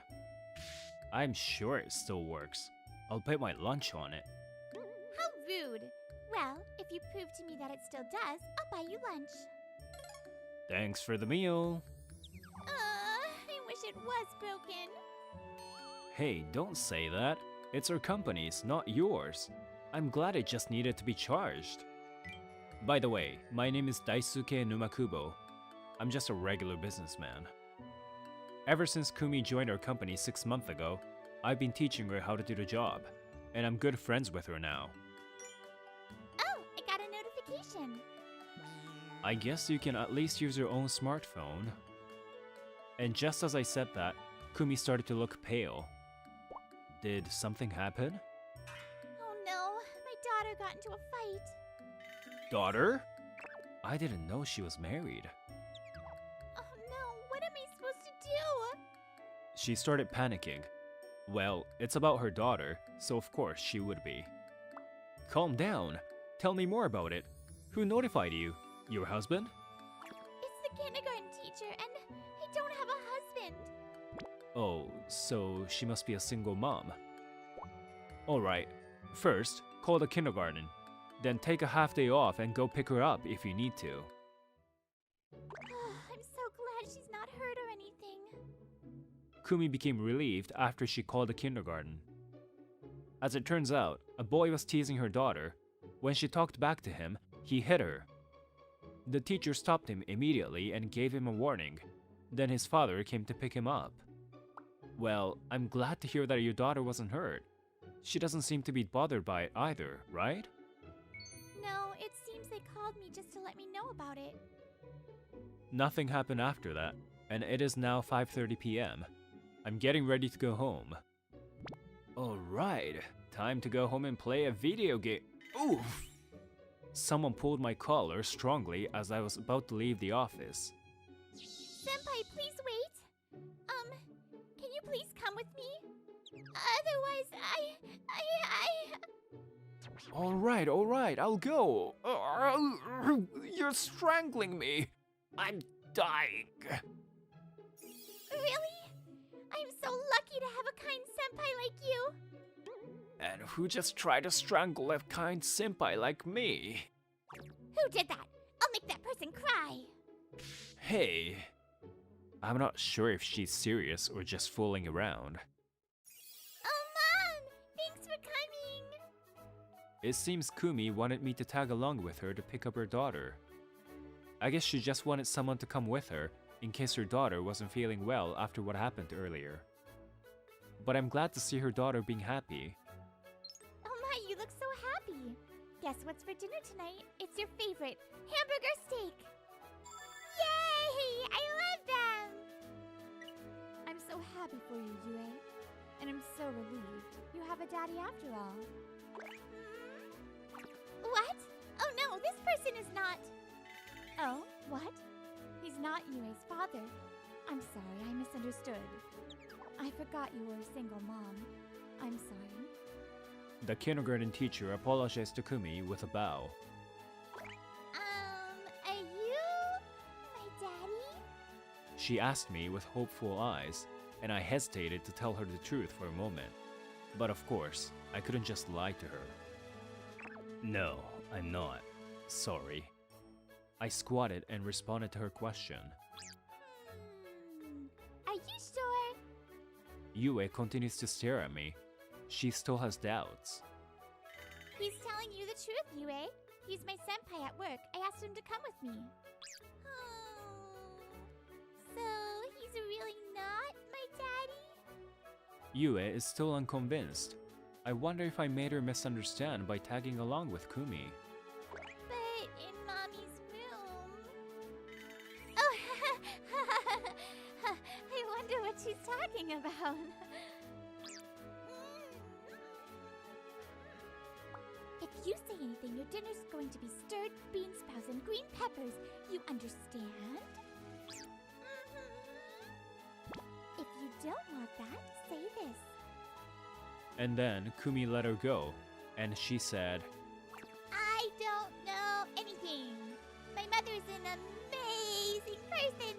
I'm sure it still works. I'll bet my lunch on it. How rude. Well, if you prove to me that it still does, I'll buy you lunch. Thanks for the meal. I wish it was broken. Hey, don't say that. It's our company's, not yours. I'm glad it just needed to be charged. By the way, my name is Daisuke Numakubo. I'm just a regular businessman. Ever since Kumi joined our company 6 months ago, I've been teaching her how to do the job, and I'm good friends with her now. Oh, I got a notification. I guess you can at least use your own smartphone. And just as I said that, Kumi started to look pale. Did something happen? Oh no, my daughter got into a fight. Daughter? I didn't know she was married. Oh no, what am I supposed to do? She started panicking. Well, it's about her daughter, so of course she would be. Calm down. Tell me more about it. Who notified you? Your husband? It's the kindergarten teacher, and I don't have a husband. Oh, so she must be a single mom. Alright, first, call the kindergarten. Then take a half day off and go pick her up if you need to. I'm so glad she's not hurt or anything. Kumi became relieved after she called the kindergarten. As it turns out, a boy was teasing her daughter. When she talked back to him, he hit her. The teacher stopped him immediately and gave him a warning. Then his father came to pick him up. Well, I'm glad to hear that your daughter wasn't hurt. She doesn't seem to be bothered by it either, right? No, it seems they called me just to let me know about it. Nothing happened after that, and it is now 5:30 p.m. I'm getting ready to go home. Alright, time to go home and play a video game. Oof! Someone pulled my collar strongly as I was about to leave the office. Senpai, please wait. Can you please come with me? Otherwise, Alright, I'll go. You're strangling me. I'm dying. Really? I'm so lucky to have a kind senpai like you. And who just tried to strangle a kind senpai like me? Who did that? I'll make that person cry. Hey. I'm not sure if she's serious or just fooling around. Oh, Mom! Thanks for coming. It seems Kumi wanted me to tag along with her to pick up her daughter. I guess she just wanted someone to come with her in case her daughter wasn't feeling well after what happened earlier. But I'm glad to see her daughter being happy. Oh my, you look so happy. Guess what's for dinner tonight? It's your favorite, hamburger steak. Yay! I love them! I'm so happy for you, Yue. And I'm so relieved. You have a daddy after all. What? Oh no, this person is not... Oh, what? He's not Yue's father. I'm sorry, I misunderstood. I forgot you were a single mom. I'm sorry. The kindergarten teacher apologized to Kumi with a bow. Are you my daddy? She asked me with hopeful eyes, and I hesitated to tell her the truth for a moment. But of course, I couldn't just lie to her. No, I'm not. Sorry. I squatted and responded to her question. Are you sure? Yue continues to stare at me. She still has doubts. He's telling you the truth, Yue. He's my senpai at work. I asked him to come with me. So he's really not my daddy? Yue is still unconvinced. I wonder if I made her misunderstand by tagging along with Kumi. But in Mommy's room... Oh, I wonder what she's talking about. If you say anything, your dinner's going to be stirred bean sprouts and green peppers. You understand? If you don't want that, say this. And then Kumi let her go, and she said, I don't know anything. My mother's an amazing person.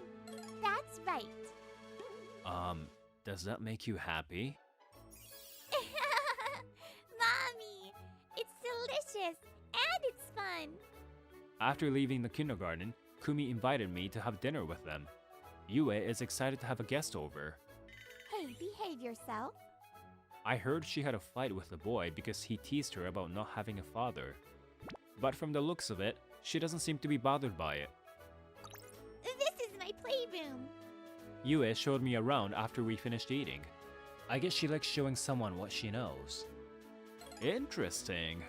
That's right. Does that make you happy? Mommy, it's delicious and it's fun. After leaving the kindergarten, Kumi invited me to have dinner with them. Yue is excited to have a guest over. Hey, behave yourself. I heard she had a fight with the boy because he teased her about not having a father. But from the looks of it, she doesn't seem to be bothered by it. This is my playroom. Yue showed me around after we finished eating. I guess she likes showing someone what she knows. Interesting.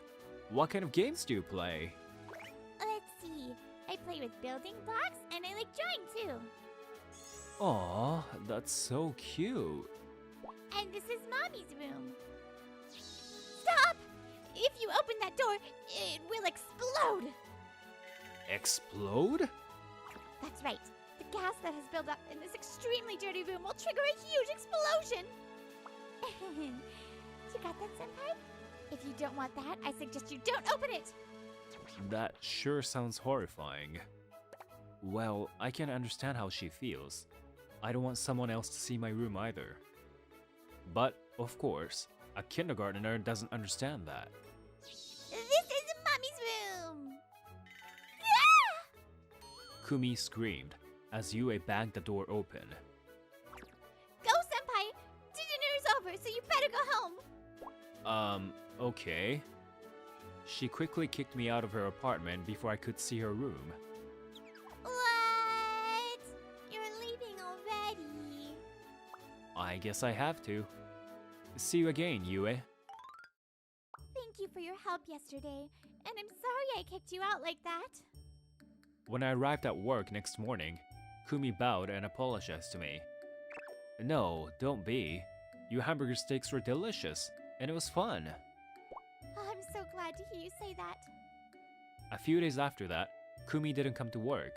What kind of games do you play? Let's see. I play with building blocks and I like drawing too. Aw, that's so cute. And this is Mommy's room. Stop! If you open that door, it will explode. Explode? That's right. The gas that has built up in this extremely dirty room will trigger a huge explosion. You got that, Senpai? If you don't want that, I suggest you don't open it. That sure sounds horrifying. Well, I can understand how she feels. I don't want someone else to see my room either. But, of course, a kindergartner doesn't understand that. This is Mommy's room! Ah! Kumi screamed as Yue banged the door open. Go, Senpai! Dinner's over, so you better go home! Okay. She quickly kicked me out of her apartment before I could see her room. What? You're leaving already? I guess I have to. See you again, Yue. Thank you for your help yesterday, and I'm sorry I kicked you out like that. When I arrived at work next morning, Kumi bowed and apologized to me. No, don't be. Your hamburger steaks were delicious, and it was fun. Oh, I'm so glad to hear you say that. A few days after that, Kumi didn't come to work.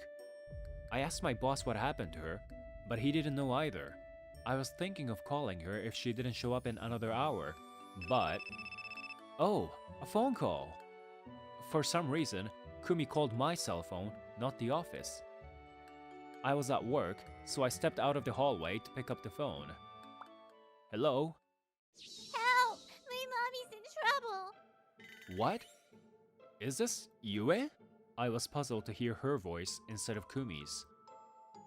I asked my boss what happened to her, but he didn't know either. I was thinking of calling her if she didn't show up in another hour, but... Oh, a phone call! For some reason, Kumi called my cell phone, not the office. I was at work, so I stepped out of the hallway to pick up the phone. Hello? Help! My mommy's in trouble! What? Is this Yue? I was puzzled to hear her voice instead of Kumi's.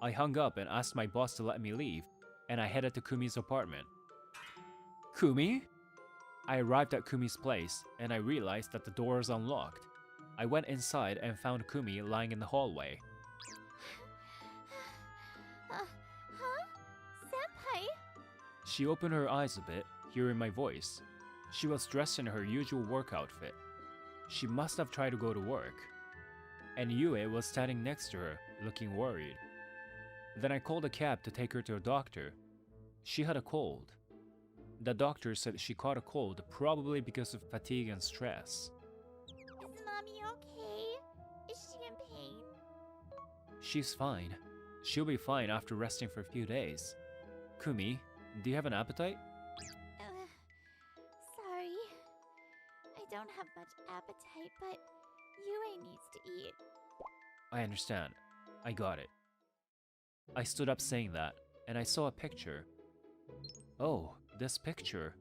I hung up and asked my boss to let me leave, and I headed to Kumi's apartment. Kumi? I arrived at Kumi's place, and I realized that the door was unlocked. I went inside and found Kumi lying in the hallway. Huh? Senpai? She opened her eyes a bit, hearing my voice. She was dressed in her usual work outfit. She must have tried to go to work. And Yue was standing next to her, looking worried. Then I called a cab to take her to a doctor. She had a cold. The doctor said she caught a cold probably because of fatigue and stress. Is mommy okay? Is she in pain? She's fine. She'll be fine after resting for a few days. Kumi, do you have an appetite? Sorry. I don't have much appetite, but Yue needs to eat. I understand. I got it. I stood up saying that, and I saw a picture. Oh, this picture.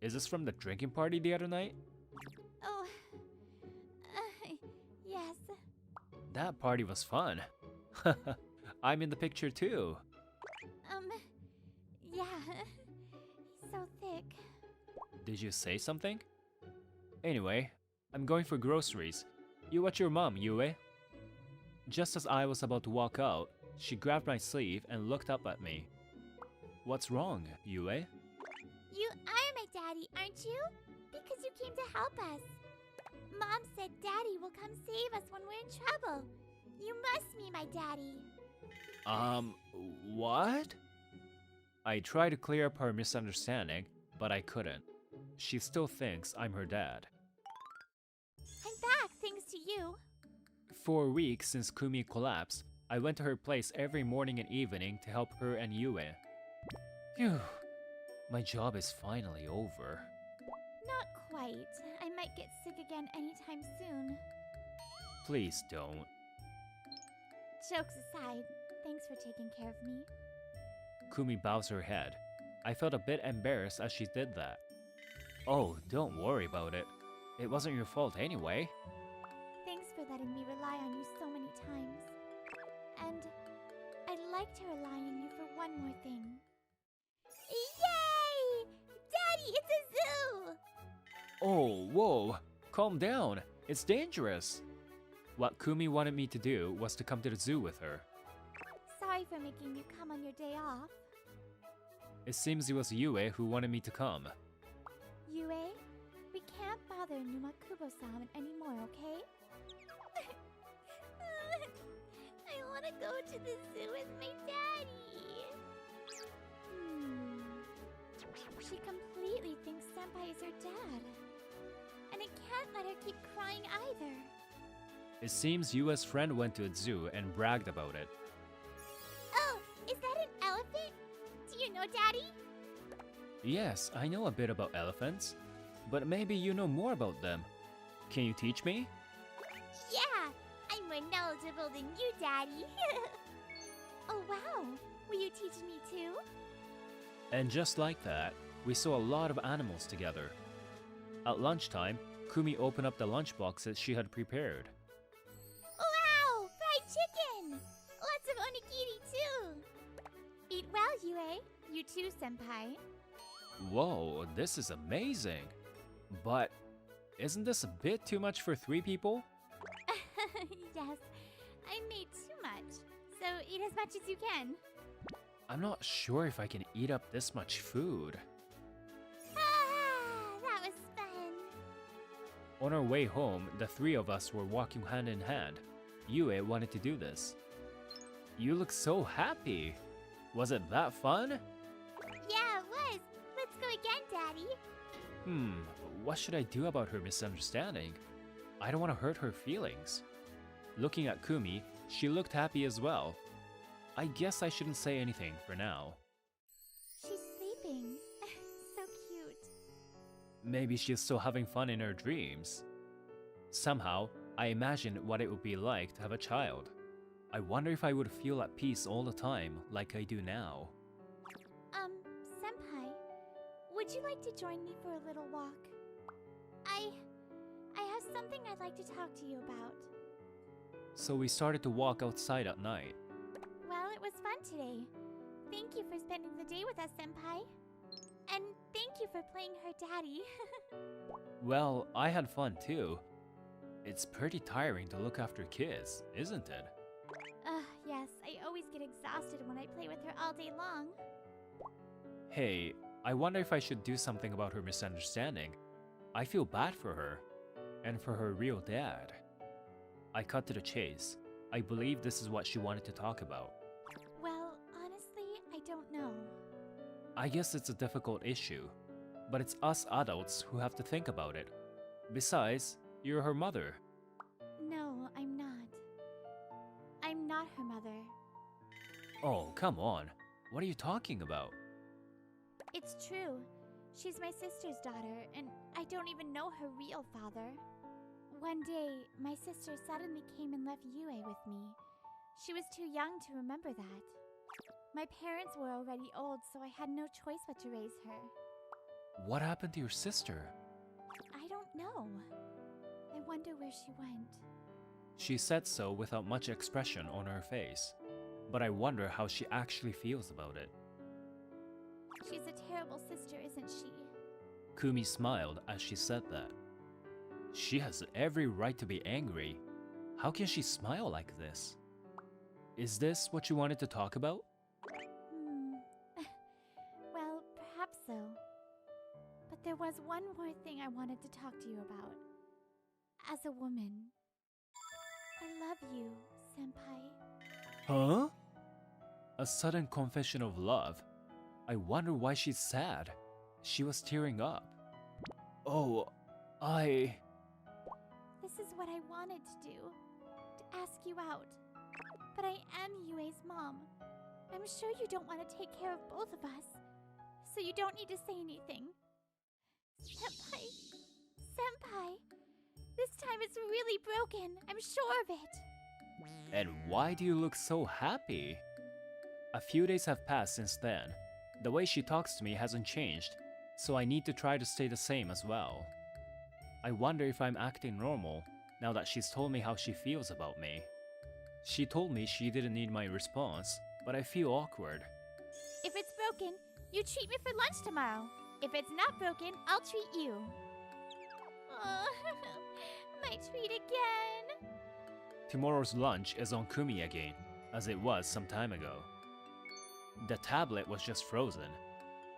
Is this from the drinking party the other night? Oh, yes. That party was fun. I'm in the picture too. Yeah. He's so thick. Did you say something? Anyway, I'm going for groceries. You watch your mom, Yue. Just as I was about to walk out, she grabbed my sleeve and looked up at me. What's wrong, Yue? You are my daddy, aren't you? Because you came to help us. Mom said Daddy will come save us when we're in trouble. You must be my daddy. What? I tried to clear up her misunderstanding, but I couldn't. She still thinks I'm her dad. I'm back, thanks to you. For weeks since Kumi collapsed, I went to her place every morning and evening to help her and Yue. Phew, my job is finally over. Not quite. I might get sick again anytime soon. Please don't. Jokes aside, thanks for taking care of me. Kumi bows her head. I felt a bit embarrassed as she did that. Oh, don't worry about it. It wasn't your fault anyway. Thanks for letting me rely on you so many times. And I'd like to rely on you for one more thing. Yay! Daddy, it's a zoo! Oh, whoa! Calm down. It's dangerous. What Kumi wanted me to do was to come to the zoo with her. Sorry for making you come on your day off. It seems it was Yue who wanted me to come. Yue, we can't bother Numakubo-san anymore, okay? I want to go to the zoo with my daddy. She completely thinks Senpai is her dad. And I can't let her keep crying either. It seems Yue's friend went to a zoo and bragged about it. Oh, is that an elephant? Do you know Daddy? Yes, I know a bit about elephants, but maybe you know more about them. Can you teach me? Yeah, I'm more knowledgeable than you, Daddy. Oh wow, will you teach me too? And just like that, we saw a lot of animals together. At lunchtime, Kumi opened up the lunchboxes she had prepared. Wow, fried chicken! Lots of onigiri too! Eat well, Yue. You too, Senpai. Whoa, this is amazing! But isn't this a bit too much for 3 people? Yes, I made too much, so eat as much as you can. I'm not sure if I can eat up this much food. Ah, that was fun. On our way home, the 3 of us were walking hand in hand. Yue wanted to do this. You look so happy. Was it that fun? Yeah, it was. Let's go again, Daddy. What should I do about her misunderstanding? I don't want to hurt her feelings. Looking at Kumi, she looked happy as well. I guess I shouldn't say anything for now. She's sleeping. So cute. Maybe she's still having fun in her dreams. Somehow, I imagined what it would be like to have a child. I wonder if I would feel at peace all the time like I do now. Senpai, would you like to join me for a little walk? I have something I'd like to talk to you about. So we started to walk outside at night. Well, it was fun today. Thank you for spending the day with us, Senpai. And thank you for playing her daddy. Well, I had fun too. It's pretty tiring to look after kids, isn't it? Yes, I always get exhausted when I play with her all day long. Hey, I wonder if I should do something about her misunderstanding. I feel bad for her, and for her real dad. I cut to the chase. I believe this is what she wanted to talk about. Well, honestly, I don't know. I guess it's a difficult issue, but it's us adults who have to think about it. Besides, you're her mother. No, I'm not. I'm not her mother. Oh, come on. What are you talking about? It's true. She's my sister's daughter, and I don't even know her real father. One day, my sister suddenly came and left Yue with me. She was too young to remember that. My parents were already old, so I had no choice but to raise her. What happened to your sister? I don't know. I wonder where she went. She said so without much expression on her face, but I wonder how she actually feels about it. She's a terrible sister, isn't she? Kumi smiled as she said that. She has every right to be angry. How can she smile like this? Is this what you wanted to talk about? Well, perhaps so. But there was one more thing I wanted to talk to you about. As a woman, I love you, Senpai. Huh? A sudden confession of love. I wonder why she's sad. She was tearing up. Oh, This is what I wanted to do. To ask you out. But I am Yue's mom. I'm sure you don't want to take care of both of us. So you don't need to say anything. Senpai. Senpai. This time it's really broken. I'm sure of it. And why do you look so happy? A few days have passed since then. The way she talks to me hasn't changed, so I need to try to stay the same as well. I wonder if I'm acting normal now that she's told me how she feels about me. She told me she didn't need my response, but I feel awkward. If it's broken, you treat me for lunch tomorrow. If it's not broken, I'll treat you. Oh, my treat again. Tomorrow's lunch is on Kumi again, as it was some time ago. The tablet was just frozen.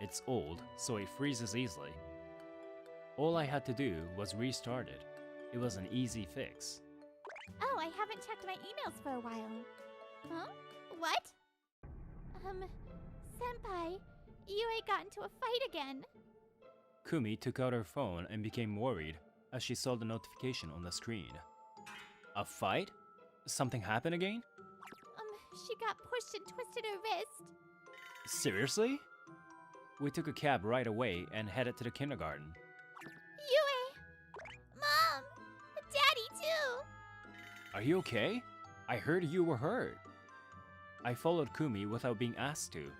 It's old, so it freezes easily. All I had to do was restart it. It was an easy fix. Oh, I haven't checked my emails for a while. Huh? What? Senpai, Yue got into a fight again. Kumi took out her phone and became worried as she saw the notification on the screen. A fight? Something happened again? She got pushed and twisted her wrist. Seriously? We took a cab right away and headed to the kindergarten. Yue! Mom! Daddy, too! Are you okay? I heard you were hurt. I followed Kumi without being asked to.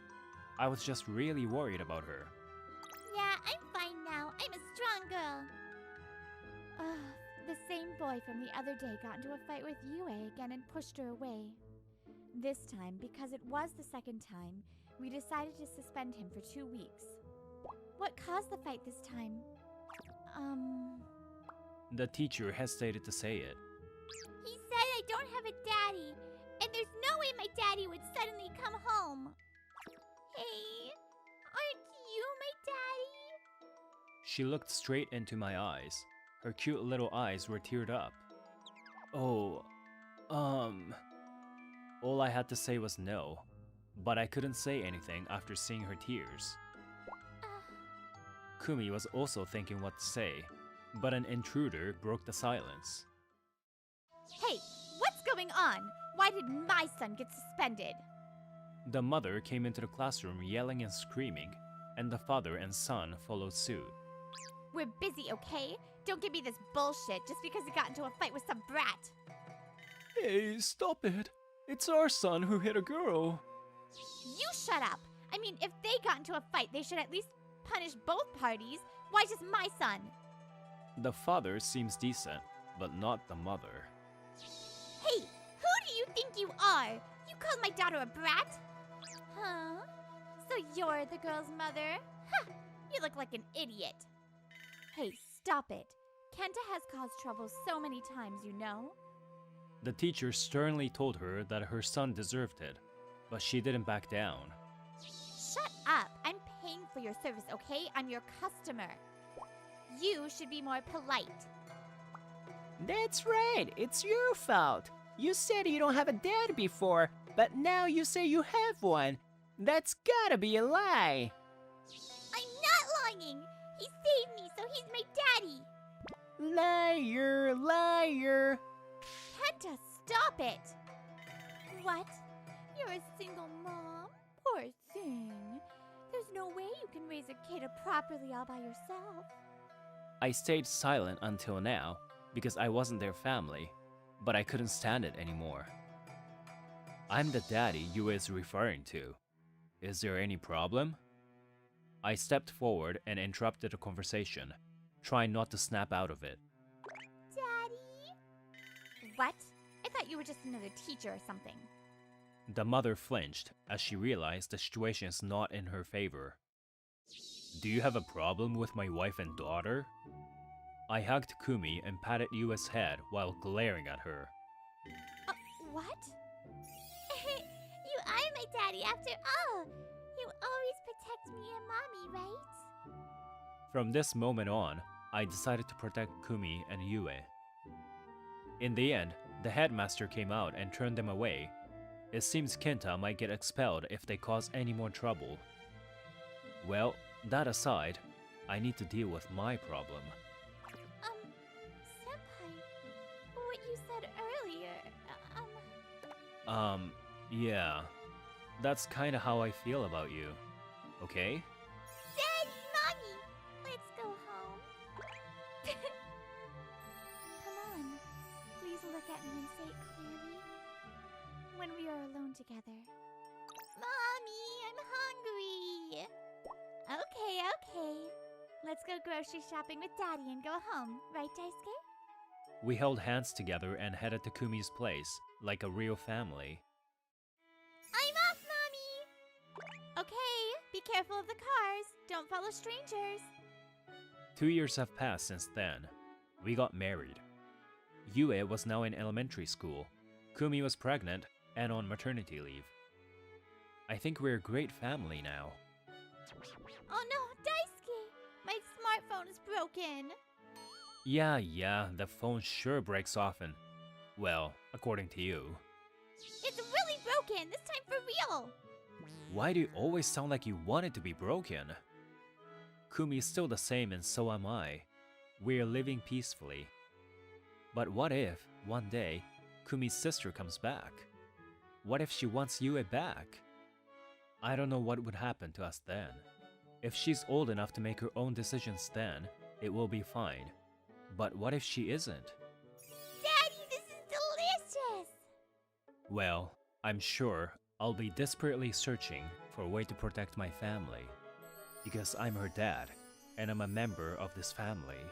I was just really worried about her. Yeah, I'm fine now. I'm a strong girl. The same boy from the other day got into a fight with Yue again and pushed her away. This time, because it was the second time, we decided to suspend him for 2 weeks. What caused the fight this time? The teacher hesitated to say it. He said I don't have a daddy, and there's no way my daddy would suddenly come home. Hey, aren't you my daddy? She looked straight into my eyes. Her cute little eyes were teared up. Oh, All I had to say was no, but I couldn't say anything after seeing her tears. Kumi was also thinking what to say, but an intruder broke the silence. Hey, what's going on? Why did my son get suspended? The mother came into the classroom yelling and screaming, and the father and son followed suit. We're busy, okay? Don't give me this bullshit just because he got into a fight with some brat. Hey, stop it! It's our son who hit a girl! You shut up! I mean, if they got into a fight, they should at least punish both parties. Why just my son? The father seems decent, but not the mother. Hey, who do you think you are? You called my daughter a brat? Huh? So you're the girl's mother? Huh! You look like an idiot. Hey, stop it. Kenta has caused trouble so many times, you know? The teacher sternly told her that her son deserved it, but she didn't back down. Shut up! I'm paying for your service, okay? I'm your customer. You should be more polite. That's right, it's your fault. You said you don't have a dad before, but now you say you have one. That's gotta be a lie. I'm not lying! He saved me, so he's my daddy! Liar, liar. Kenta, stop it! What? You're a single mom? Poor thing. There's no way you can raise a kid properly all by yourself. I stayed silent until now because I wasn't their family, but I couldn't stand it anymore. I'm the daddy Yue is referring to. Is there any problem? I stepped forward and interrupted the conversation, trying not to snap out of it. Daddy? What? I thought you were just another teacher or something. The mother flinched as she realized the situation is not in her favor. Do you have a problem with my wife and daughter? I hugged Kumi and patted Yue's head while glaring at her. What? You are my daddy after all. You always protect me and mommy, right? From this moment on, I decided to protect Kumi and Yue. In the end, the headmaster came out and turned them away. It seems Kenta might get expelled if they cause any more trouble. Well, that aside, I need to deal with my problem. Senpai, what you said earlier, Yeah. That's kinda how I feel about you. Okay? Daddy, mommy, let's go home. Come on, please look at me and say it clearly. When we are alone together. Mommy, I'm hungry. Okay. Let's go grocery shopping with Daddy and go home, right, Daisuke? We held hands together and headed to Kumi's place, like a real family. I'm off, Mommy! Okay, be careful of the cars. Don't follow strangers. 2 years have passed since then. We got married. Yue was now in elementary school. Kumi was pregnant and on maternity leave. I think we're a great family now. Oh no, Daisuke! My smartphone is broken. Yeah, the phone sure breaks often. Well, according to you. It's really broken, this time for real. Why do you always sound like you want it to be broken? Kumi's still the same and so am I. We're living peacefully. But what if, one day, Kumi's sister comes back? What if she wants Yue back? I don't know what would happen to us then. If she's old enough to make her own decisions then, it will be fine. But what if she isn't? Daddy, this is delicious! Well, I'm sure I'll be desperately searching for a way to protect my family. Because I'm her dad, and I'm a member of this family.